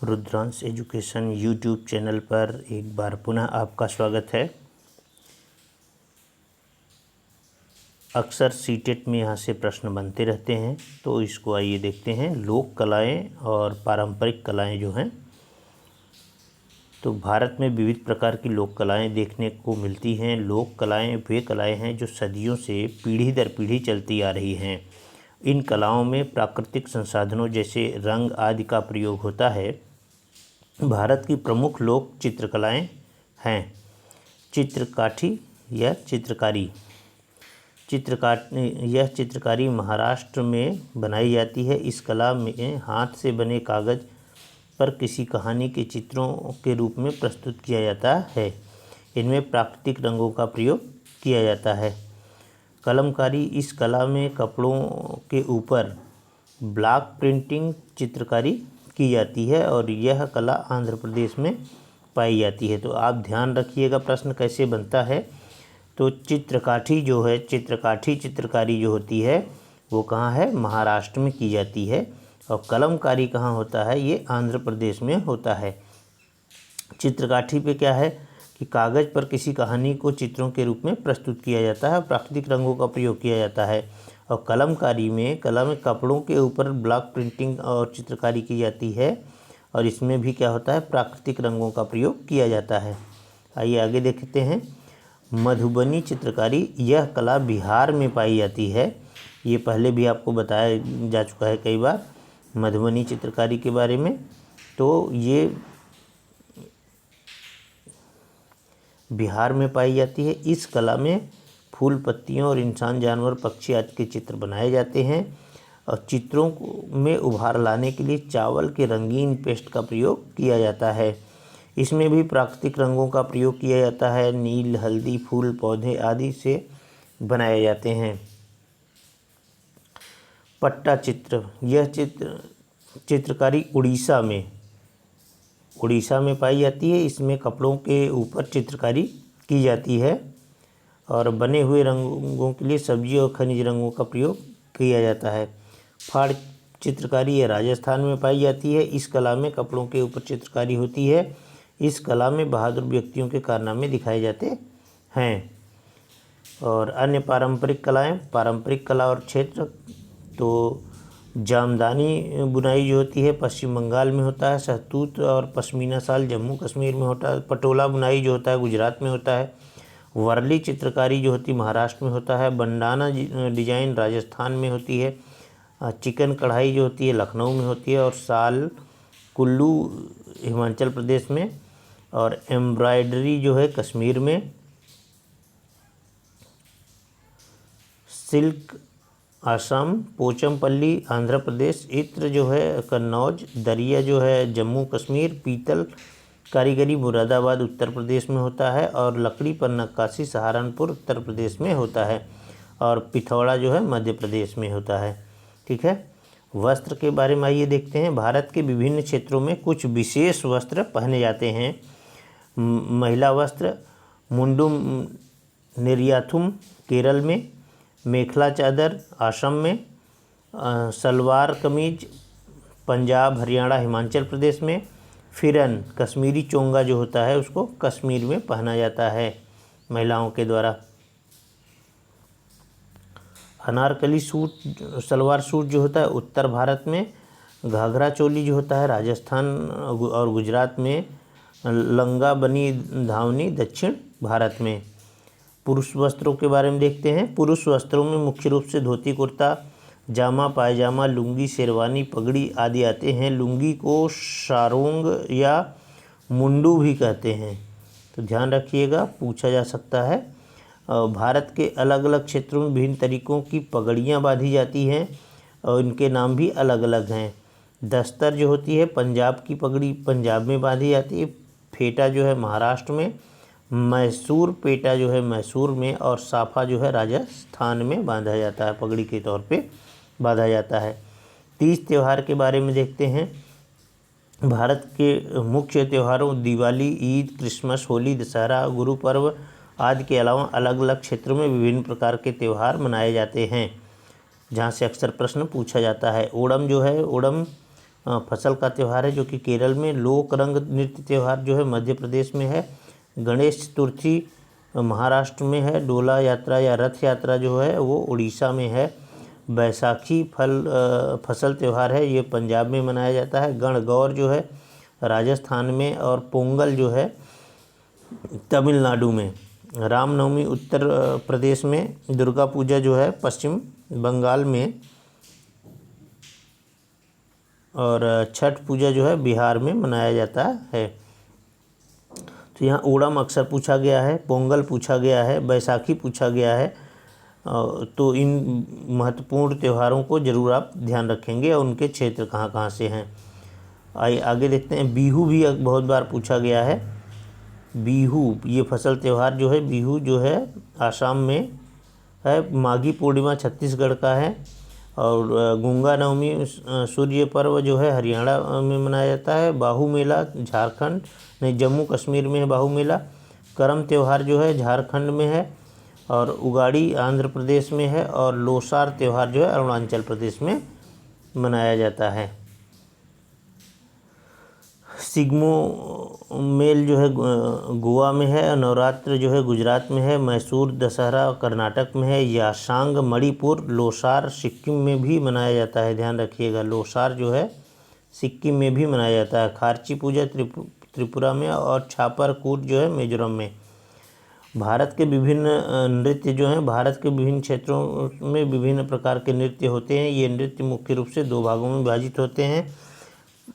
Rudransh education YouTube channel पर एक बार पुनः आपका स्वागत है। अक्सर सीटेट में यहाँ से प्रश्न बनते रहते हैं, तो इसको आइए देखते हैं। लोक कलाएँ और पारंपरिक कलाएँ जो हैं, तो भारत में विविध प्रकार की लोक कलाएँ देखने को मिलती हैं। लोक कलाएँ वे कलाएँ हैं जो सदियों से पीढ़ी दर पीढ़ी चलती आ रही हैं। इन कलाओं में प्राकृतिक संसाधनों जैसे रंग आदि का प्रयोग होता है। भारत की प्रमुख लोक चित्रकलाएँ हैं चित्रकाठी या चित्रकारी। यह चित्रकारी महाराष्ट्र में बनाई जाती है। इस कला में हाथ से बने कागज़ पर किसी कहानी के चित्रों के रूप में प्रस्तुत किया जाता है। इनमें प्राकृतिक रंगों का प्रयोग किया जाता है। कलमकारी, इस कला में कपड़ों के ऊपर ब्लॉक प्रिंटिंग चित्रकारी की जाती है और यह कला आंध्र प्रदेश में पाई जाती है। तो आप ध्यान रखिएगा प्रश्न कैसे बनता है। तो चित्रकाठी जो है, चित्रकाठी चित्रकारी जो होती है वो कहाँ है? महाराष्ट्र में की जाती है। और कलमकारी कहाँ होता है? ये आंध्र प्रदेश में होता है। चित्रकाठी पे क्या है कि कागज़ पर किसी कहानी को चित्रों के रूप में प्रस्तुत किया जाता है, प्राकृतिक रंगों का प्रयोग किया जाता है। और कलमकारी में कला में कपड़ों के ऊपर ब्लॉक प्रिंटिंग और चित्रकारी की जाती है और इसमें भी क्या होता है? प्राकृतिक रंगों का प्रयोग किया जाता है। आइए आगे देखते हैं। मधुबनी चित्रकारी, यह कला बिहार में पाई जाती है। ये पहले भी आपको बताया जा चुका है कई बार मधुबनी चित्रकारी के बारे में। तो ये बिहार में पाई जाती है। इस कला में फूल, पत्तियों और इंसान, जानवर, पक्षी आदि के चित्र बनाए जाते हैं और चित्रों में उभार लाने के लिए चावल के रंगीन पेस्ट का प्रयोग किया जाता है। इसमें भी प्राकृतिक रंगों का प्रयोग किया जाता है। नील, हल्दी, फूल, पौधे आदि से बनाए जाते हैं। पट्टा चित्र, यह चित्रकारी उड़ीसा में पाई जाती है। इसमें कपड़ों के ऊपर चित्रकारी की जाती है और बने हुए रंगों के लिए सब्जी और खनिज रंगों का प्रयोग किया जाता है। फाड़ चित्रकारी यह राजस्थान में पाई जाती है। इस कला में कपड़ों के ऊपर चित्रकारी होती है। इस कला में बहादुर व्यक्तियों के कारनामे दिखाए जाते हैं। और अन्य पारंपरिक कलाएं, पारंपरिक कला और क्षेत्र, तो जामदानी बुनाई जो होती है पश्चिम बंगाल में होता है। शहतूत और पश्मीना शाल जम्मू कश्मीर में होता है। पटोला बुनाई जो होता है गुजरात में होता है। वर्ली चित्रकारी जो होती है महाराष्ट्र में होता है। बंडाना डिजाइन राजस्थान में होती है। चिकन कढ़ाई जो होती है लखनऊ में होती है और साल कुल्लू हिमाचल प्रदेश में। और एम्ब्रॉयडरी जो है कश्मीर में। सिल्क असम, पोचमपल्ली आंध्र प्रदेश, इत्र जो है कन्नौज, दरिया जो है जम्मू कश्मीर, पीतल कारीगरी मुरादाबाद उत्तर प्रदेश में होता है और लकड़ी पर नक्काशी सहारनपुर उत्तर प्रदेश में होता है और पिथौरा जो है मध्य प्रदेश में होता है। ठीक है। वस्त्र के बारे में आइए देखते हैं। भारत के विभिन्न क्षेत्रों में कुछ विशेष वस्त्र पहने जाते हैं। महिला वस्त्र मुंडुम निर्याथुम केरल में, मेखला चादर असम में, सलवार कमीज पंजाब, हरियाणा, हिमाचल प्रदेश में, फिरन कश्मीरी चोंगा जो होता है उसको कश्मीर में पहना जाता है महिलाओं के द्वारा। अनारकली सूट, सलवार सूट जो होता है उत्तर भारत में। घाघरा चोली जो होता है राजस्थान और गुजरात में। लंगा बनी धावनी दक्षिण भारत में। पुरुष वस्त्रों के बारे में देखते हैं। पुरुष वस्त्रों में मुख्य रूप से धोती कुर्ता, जामा पायजामा, लुंगी, शेरवानी, पगड़ी आदि आते हैं। लुंगी को सारोंग या मुंडू भी कहते हैं, तो ध्यान रखिएगा, पूछा जा सकता है। भारत के अलग अलग क्षेत्रों में विभिन्न तरीक़ों की पगड़ियाँ बांधी जाती हैं और इनके नाम भी अलग अलग हैं। दस्तर जो होती है पंजाब की पगड़ी पंजाब में बांधी जाती है। फेटा जो है महाराष्ट्र में। मैसूर पेटा जो है मैसूर में। और साफा जो है राजस्थान में बांधा जाता है, पगड़ी के तौर पे बांधा जाता है। तीज त्यौहार के बारे में देखते हैं। भारत के मुख्य त्योहारों दिवाली, ईद, क्रिसमस, होली, दशहरा, गुरु पर्व आदि के अलावा अलग अलग क्षेत्रों में विभिन्न प्रकार के त्यौहार मनाए जाते हैं, जहाँ से अक्सर प्रश्न पूछा जाता है। ओणम जो है, ओणम फसल का त्यौहार है जो कि केरल में। लोक रंग नृत्य त्यौहार जो है मध्य प्रदेश में है। गणेश चतुर्थी महाराष्ट्र में है। डोला यात्रा या रथ यात्रा जो है वो उड़ीसा में है। बैसाखी फसल त्यौहार है, ये पंजाब में मनाया जाता है। गणगौर जो है राजस्थान में, और पोंगल जो है तमिलनाडु में। रामनवमी उत्तर प्रदेश में। दुर्गा पूजा जो है पश्चिम बंगाल में, और छठ पूजा जो है बिहार में मनाया जाता है। तो यहाँ ओणम अक्सर पूछा गया है, पोंगल पूछा गया है, बैसाखी पूछा गया है। तो इन महत्वपूर्ण त्योहारों को ज़रूर आप ध्यान रखेंगे और उनके क्षेत्र कहाँ कहाँ से हैं। आइए आगे देखते हैं। बिहू भी बहुत बार पूछा गया है। बिहू ये फसल त्यौहार जो है, बिहू जो है आसाम में है। माघी पूर्णिमा छत्तीसगढ़ का है। और गंगा नवमी सूर्य पर्व जो है हरियाणा में मनाया जाता है। बाहू मेला झारखंड नहीं जम्मू कश्मीर में है बाहू मेला। करम त्यौहार जो है झारखंड में है। और उगाड़ी आंध्र प्रदेश में है। और लोसार त्यौहार जो है अरुणाचल प्रदेश में मनाया जाता है। सिग्मो मेल जो है गोवा में है। नवरात्र जो है गुजरात में है। मैसूर दशहरा कर्नाटक में है। यासांग मणिपुर। लोसार सिक्किम में भी मनाया जाता है, ध्यान रखिएगा। लोसार जो है सिक्किम में भी मनाया जाता है। खार्ची पूजा त्रिपुरा में, और छापरकूट जो है मिजोरम में। भारत के विभिन्न नृत्य जो हैं, भारत के विभिन्न क्षेत्रों में विभिन्न प्रकार के नृत्य होते हैं। ये नृत्य मुख्य रूप से दो भागों में विभाजित होते हैं,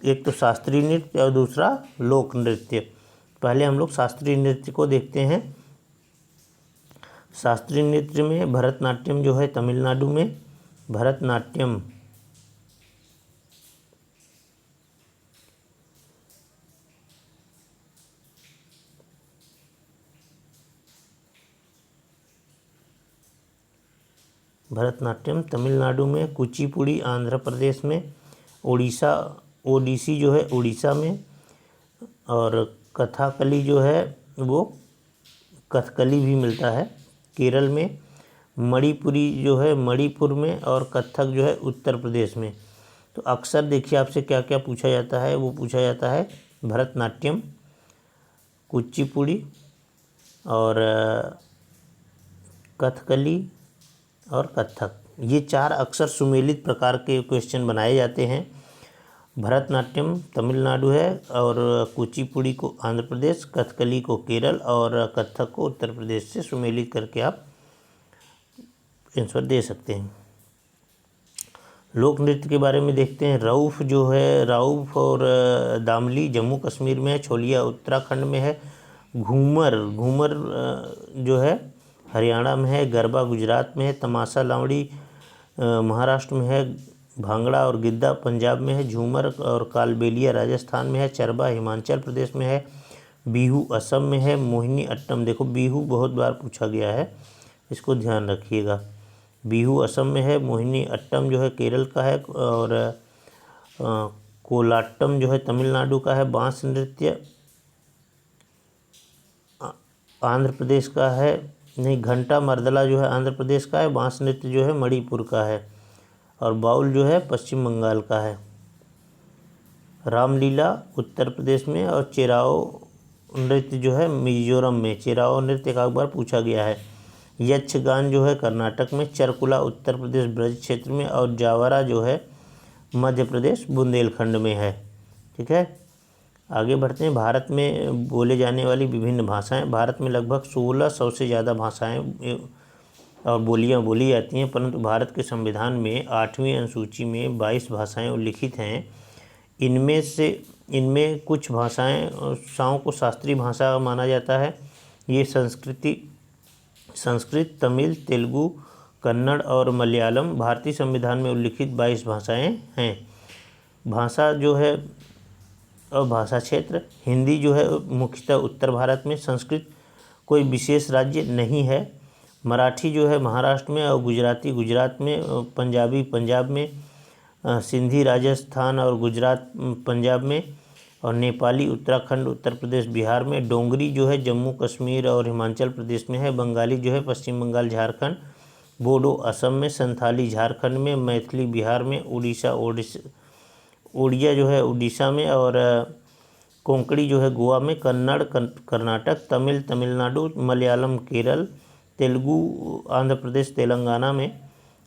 एक तो शास्त्रीय नृत्य और दूसरा लोक नृत्य। पहले हम लोग शास्त्रीय नृत्य को देखते हैं। शास्त्रीय नृत्य में भरतनाट्यम जो है तमिलनाडु में। भरतनाट्यम तमिलनाडु में। कुचिपुड़ी आंध्र प्रदेश में। ओडिसी जो है उड़ीसा में। और कथकली जो है वो कथकली भी मिलता है केरल में। मणिपुरी जो है मणिपुर में। और कथक जो है उत्तर प्रदेश में। तो अक्सर देखिए आपसे क्या क्या पूछा जाता है, वो पूछा जाता है भरतनाट्यम, कुचिपुड़ी और कथकली और कथक। ये चार अक्सर सुमेलित प्रकार के क्वेश्चन बनाए जाते हैं। भरतनाट्यम तमिलनाडु है, और कुचिपुड़ी को आंध्र प्रदेश, कथकली को केरल और कथक को उत्तर प्रदेश से सुमेलित करके आप आंसर दे सकते हैं। लोक नृत्य के बारे में देखते हैं। रऊफ जो है, राउफ और दामली जम्मू कश्मीर में है। छोलिया उत्तराखंड में है। घूमर जो है हरियाणा में है। गरबा गुजरात में है। तमाशा लावड़ी महाराष्ट्र में है। भांगड़ा और गिद्दा पंजाब में है। झूमर और कालबेलिया राजस्थान में है। चरबा हिमाचल प्रदेश में है। बिहू असम में है। मोहिनी अट्टम, देखो बिहू बहुत बार पूछा गया है, इसको ध्यान रखिएगा। बिहू असम में है। मोहिनी अट्टम जो है केरल का है। और कोलाट्टम जो है तमिलनाडु का है। बांस नृत्य आंध्र प्रदेश का है। नहीं, घंटा मर्दला जो है आंध्र प्रदेश का है। बांस नृत्य जो है मणिपुर का है। और बाउल जो है पश्चिम बंगाल का है। रामलीला उत्तर प्रदेश में। और चेराओ नृत्य जो है मिजोरम में। चेराओ नृत्य का एक बार पूछा गया है। यक्षगान जो है कर्नाटक में। चरकुला उत्तर प्रदेश ब्रज क्षेत्र में। और जावरा जो है मध्य प्रदेश बुंदेलखंड में है। ठीक है, आगे बढ़ते हैं। भारत में बोले जाने वाली विभिन्न भाषाएं। भारत में लगभग 1600 से ज़्यादा भाषाएं और बोलियां बोली जाती हैं, परंतु भारत के संविधान में 8वीं अनुसूची में 22 भाषाएं उल्लिखित हैं। इनमें कुछ भाषाओं को शास्त्रीय भाषा माना जाता है। ये संस्कृत, तमिल, तेलुगु, कन्नड़ और मलयालम। भारतीय संविधान में उल्लिखित 22 भाषाएं हैं। भाषा जो है और भाषा क्षेत्र, हिंदी जो है मुख्यतः उत्तर भारत में। संस्कृत कोई विशेष राज्य नहीं है। मराठी जो है महाराष्ट्र में, और गुजराती गुजरात में, पंजाबी पंजाब में, सिंधी राजस्थान और गुजरात पंजाब में, और नेपाली उत्तराखंड उत्तर प्रदेश बिहार में। डोंगरी जो है जम्मू कश्मीर और हिमाचल प्रदेश में है। बंगाली जो है पश्चिम बंगाल झारखंड। बोडो असम में। संथाली झारखंड में। मैथिली बिहार में। ओडिया जो है उड़ीसा में, और कोंकणी जो है गोवा में, कन्नड़ कर्नाटक, तमिल तमिलनाडु, मलयालम केरल, तेलुगु आंध्र प्रदेश तेलंगाना में,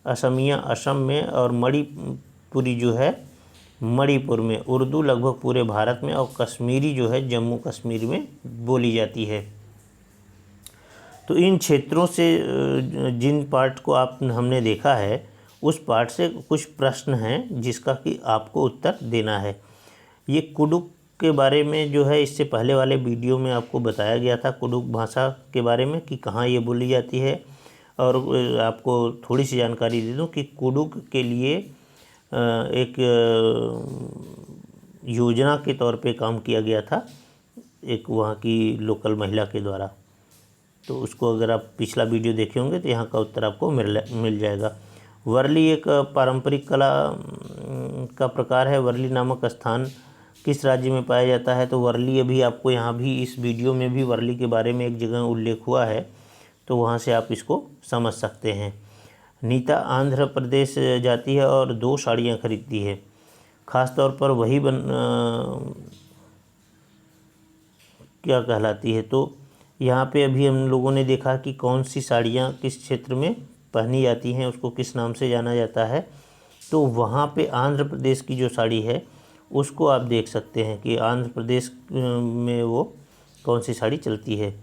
असमिया असम में, और मणिपुरी जो है मणिपुर में। उर्दू लगभग पूरे भारत में, और कश्मीरी जो है जम्मू कश्मीर में बोली जाती है। तो इन क्षेत्रों से जिन पार्ट को हमने देखा है, उस पार्ट से कुछ प्रश्न हैं जिसका कि आपको उत्तर देना है। ये कुडुक के बारे में जो है इससे पहले वाले वीडियो में आपको बताया गया था, कुडुक भाषा के बारे में कि कहाँ ये बोली जाती है। और आपको थोड़ी सी जानकारी दे दूं कि कुडुक के लिए एक योजना के तौर पे काम किया गया था एक वहाँ की लोकल महिला के द्वारा। तो उसको अगर आप पिछला वीडियो देखे होंगे तो यहाँ का उत्तर आपको मिल जाएगा। वर्ली एक पारंपरिक कला का प्रकार है। वर्ली नामक स्थान किस राज्य में पाया जाता है? तो वर्ली अभी आपको यहाँ भी इस वीडियो में भी वर्ली के बारे में एक जगह उल्लेख हुआ है, तो वहाँ से आप इसको समझ सकते हैं। नीता आंध्र प्रदेश जाती है और 2 साड़ियाँ खरीदती है। ख़ास तौर पर वही क्या कहलाती है? तो यहाँ पे अभी हम लोगों ने देखा कि कौन सी साड़ियाँ किस क्षेत्र में पहनी जाती हैं, उसको किस नाम से जाना जाता है। तो वहाँ पे आंध्र प्रदेश की जो साड़ी है उसको आप देख सकते हैं कि आंध्र प्रदेश में वो कौन सी साड़ी चलती है।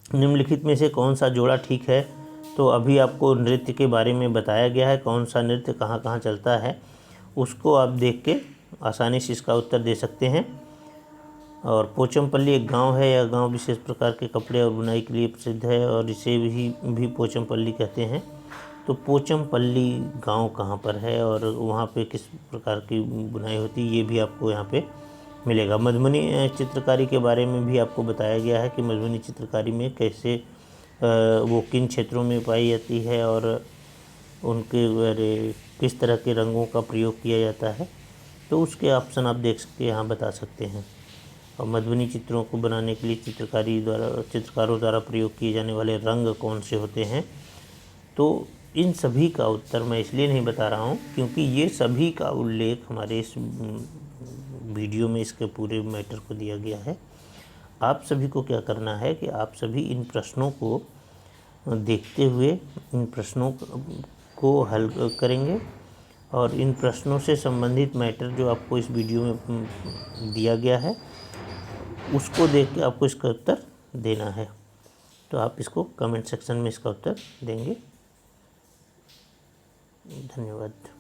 निम्नलिखित में से कौन सा जोड़ा ठीक है? तो अभी आपको नृत्य के बारे में बताया गया है, कौन सा नृत्य कहाँ कहाँ चलता है, उसको आप देख के आसानी से इसका उत्तर दे सकते हैं। और पोचमपल्ली एक गांव है। यह गांव विशेष प्रकार के कपड़े और बुनाई के लिए प्रसिद्ध है, और इसे भी पोचमपल्ली कहते हैं। तो पोचमपल्ली गांव कहाँ पर है और वहाँ पे किस प्रकार की बुनाई होती है, ये भी आपको यहाँ पे मिलेगा। मधुबनी चित्रकारी के बारे में भी आपको बताया गया है कि मधुबनी चित्रकारी में कैसे वो किन क्षेत्रों में पाई जाती है और उनके किस तरह के रंगों का प्रयोग किया जाता है। तो उसके ऑप्शन आप देख सकते यहाँ बता सकते हैं। और मधुबनी चित्रों को बनाने के लिए चित्रकारों द्वारा प्रयोग किए जाने वाले रंग कौन से होते हैं? तो इन सभी का उत्तर मैं इसलिए नहीं बता रहा हूँ क्योंकि ये सभी का उल्लेख हमारे इस वीडियो में इसके पूरे मैटर को दिया गया है। आप सभी को क्या करना है कि आप सभी इन प्रश्नों को देखते हुए इन प्रश्नों को हल करेंगे, और इन प्रश्नों से संबंधित मैटर जो आपको इस वीडियो में दिया गया है उसको देख के आपको इसका उत्तर देना है। तो आप इसको कमेंट सेक्शन में इसका उत्तर देंगे। धन्यवाद।